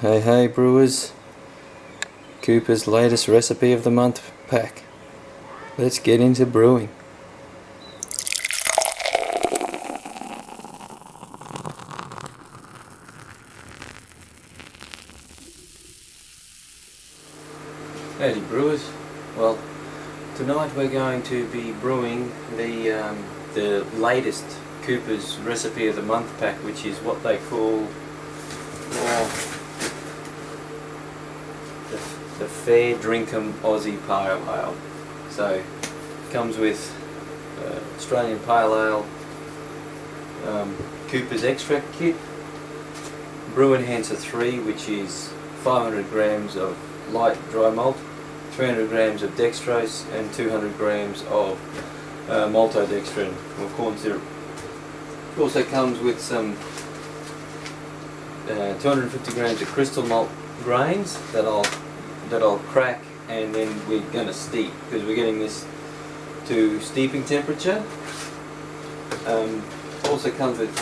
Hey brewers, Cooper's latest recipe of the month pack. Let's get into brewing. Howdy brewers. Well, tonight we're going to be brewing the latest Cooper's recipe of the month pack, which is what they call the Fair Drinkum Aussie Pale Ale. So it comes with Australian Pale Ale, Cooper's extract kit, Brew Enhancer 3, which is 500 grams of light dry malt, 300 grams of dextrose and 200 grams of maltodextrin or corn syrup. It also comes with some 250 grams of crystal malt grains that I'll crack, and then we're going to steep, because we're getting this to steeping temperature. Also comes with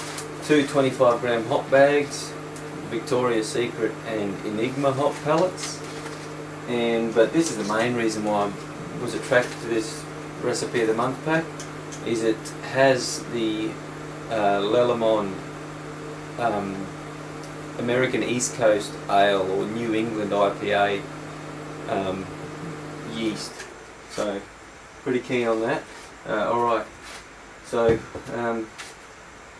two 25 gram hop bags, Victoria's Secret and Enigma hop pellets. But this is the main reason why I was attracted to this recipe of the month pack, is it has the Lallemand American East Coast Ale or New England IPA yeast. So pretty keen on that. Alright, so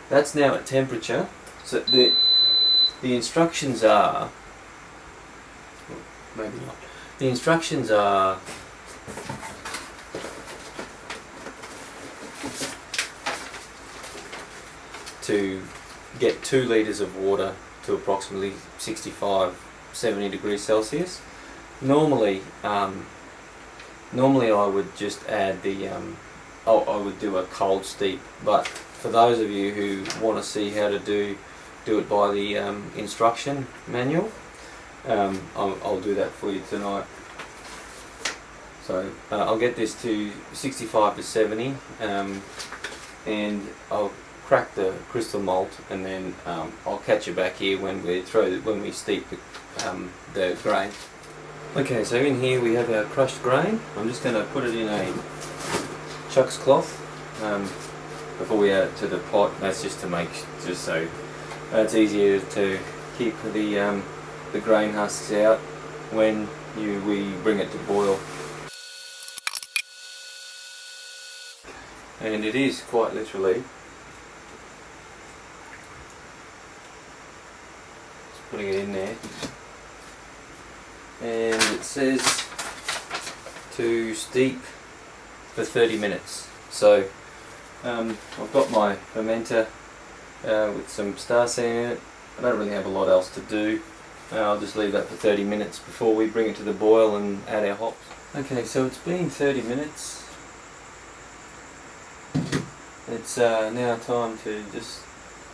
that's now at temperature. So the instructions are, maybe not. The instructions are to get 2 litres of water to approximately 65-70 degrees Celsius. Normally I would just add the I would do a cold steep, but for those of you who want to see how to do it by the instruction manual, I'll do that for you tonight. So I'll get this to 65 to 70, and I'll crack the crystal malt, and then I'll catch you back here when we steep the grain. Okay, so in here we have our crushed grain. I'm just going to put it in a chucks cloth before we add it to the pot. That's just so it's easier to keep the grain husks out when we bring it to boil. And it is quite literally just putting it in there, and it says to steep for 30 minutes. So I've got my fermenter with some starseed in it. I don't really have a lot else to do. I'll just leave that for 30 minutes before we bring it to the boil and add our hops. Okay, so it's been 30 minutes. It's now time to just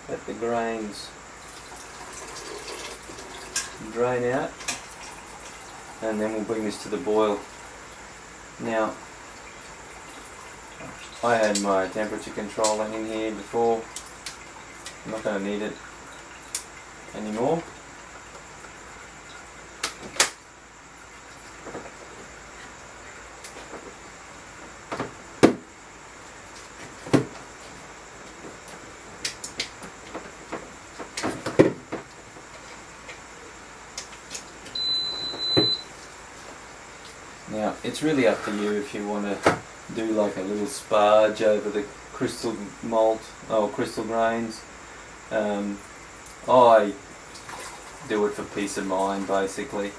let the grains drain out, and then we'll bring this to the boil. Now, I had my temperature controller in here before. I'm not going to need it anymore. Now, it's really up to you if you want to do like a little sparge over the crystal malt or crystal grains. I do it for peace of mind, basically.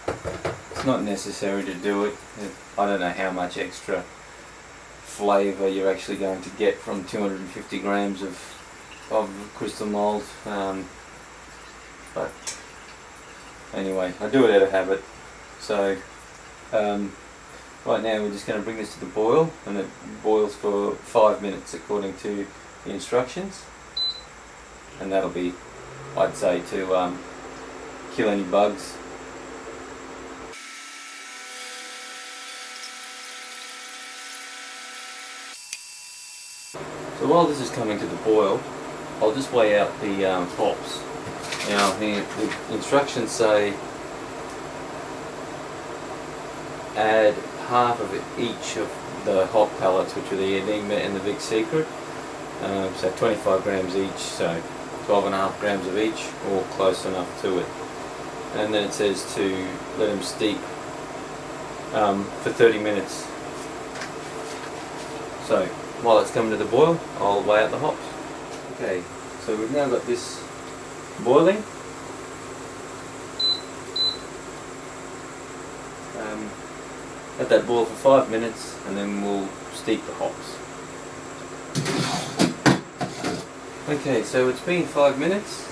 It's not necessary to do it. I don't know how much extra flavour you're actually going to get from 250 grams of crystal malt. But anyway, I do it out of habit. So right now we're just going to bring this to the boil, and it boils for 5 minutes according to the instructions, and that'll be, I'd say, to kill any bugs. So while this is coming to the boil, I'll just weigh out the hops. Now, the instructions say add half of each of the hop pellets, which are the Enigma and the Big Secret. So 25 grams each, so 12.5 grams of each, or close enough to it. And then it says to let them steep for 30 minutes. So while it's coming to the boil, I'll weigh out the hops. Okay, so we've now got this boiling. Let that boil for 5 minutes, and then we'll steep the hops. Okay, so it's been 5 minutes.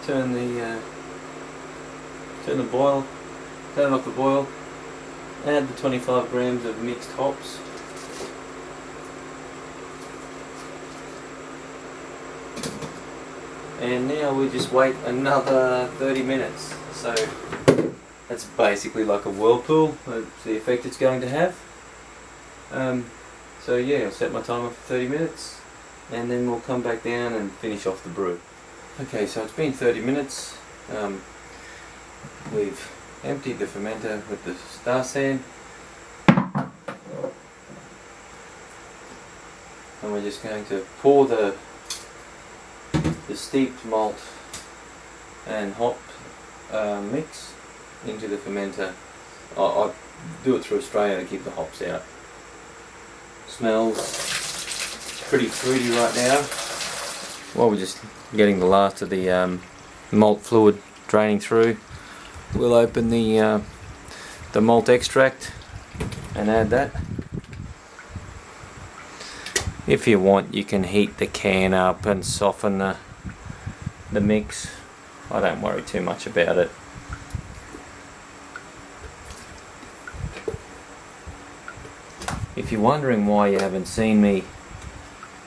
Turn the boil, turn off the boil. Add the 25 grams of mixed hops. And now we just wait another 30 minutes. So that's basically like a whirlpool. That's the effect it's going to have. So yeah, I'll set my timer for 30 minutes, and then we'll come back down and finish off the brew. Okay, so it's been 30 minutes. We've emptied the fermenter with the star sand, and we're just going to pour the steeped malt and hop mix into the fermenter. I do it through a strainer to keep the hops out. Smells pretty fruity right now. While we're just getting the last of the malt fluid draining through, we'll open the malt extract and add that. If you want, you can heat the can up and soften the mix. I don't worry too much about it. If you're wondering why you haven't seen me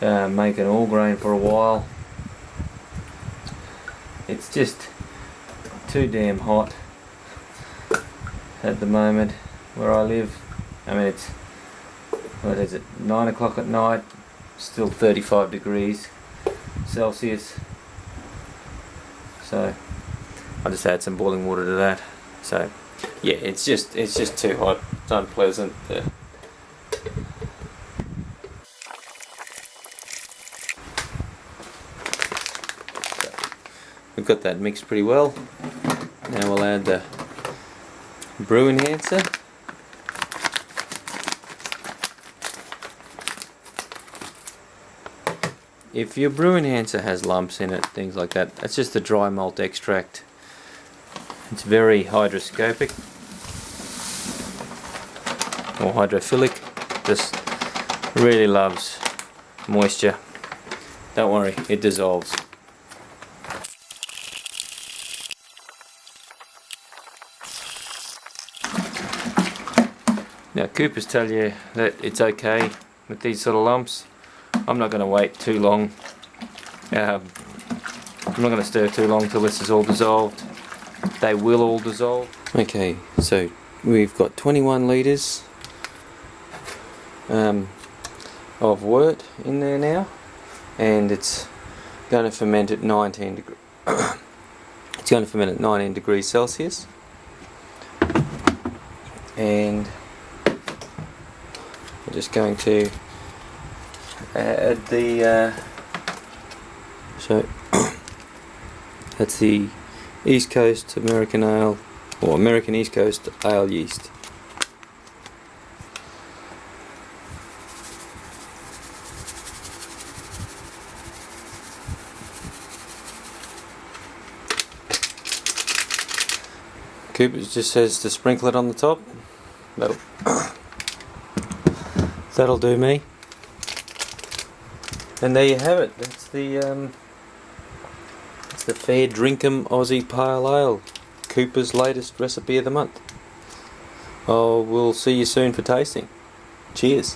make an all grain for a while, it's just too damn hot at the moment where I live. I mean, it's, what is it, 9 o'clock at night, still 35 degrees Celsius. So I just add some boiling water to that. So yeah, it's just too hot. It's unpleasant. We've got that mixed pretty well. Now we'll add the brew enhancer. If your brew enhancer has lumps in it, things like that, that's just the dry malt extract. It's very hydroscopic or hydrophilic. Just really loves moisture. Don't worry, it dissolves. Now Coopers tell you that it's okay with these sort of lumps. I'm not going to wait too long. I'm not going to stir too long till this is all dissolved. They will all dissolve. Okay, so we've got 21 litres of wort in there now, and it's going to ferment at 19 degrees. It's going to ferment at 19 degrees Celsius, and we're just going to add the so that's the East Coast American Ale, or American East Coast Ale yeast. Coopers just says to sprinkle it on the top. That'll do me. And there you have it. That's the fair Drinkum Aussie Pale Ale, Cooper's latest recipe of the month. Oh, we'll see you soon for tasting. Cheers.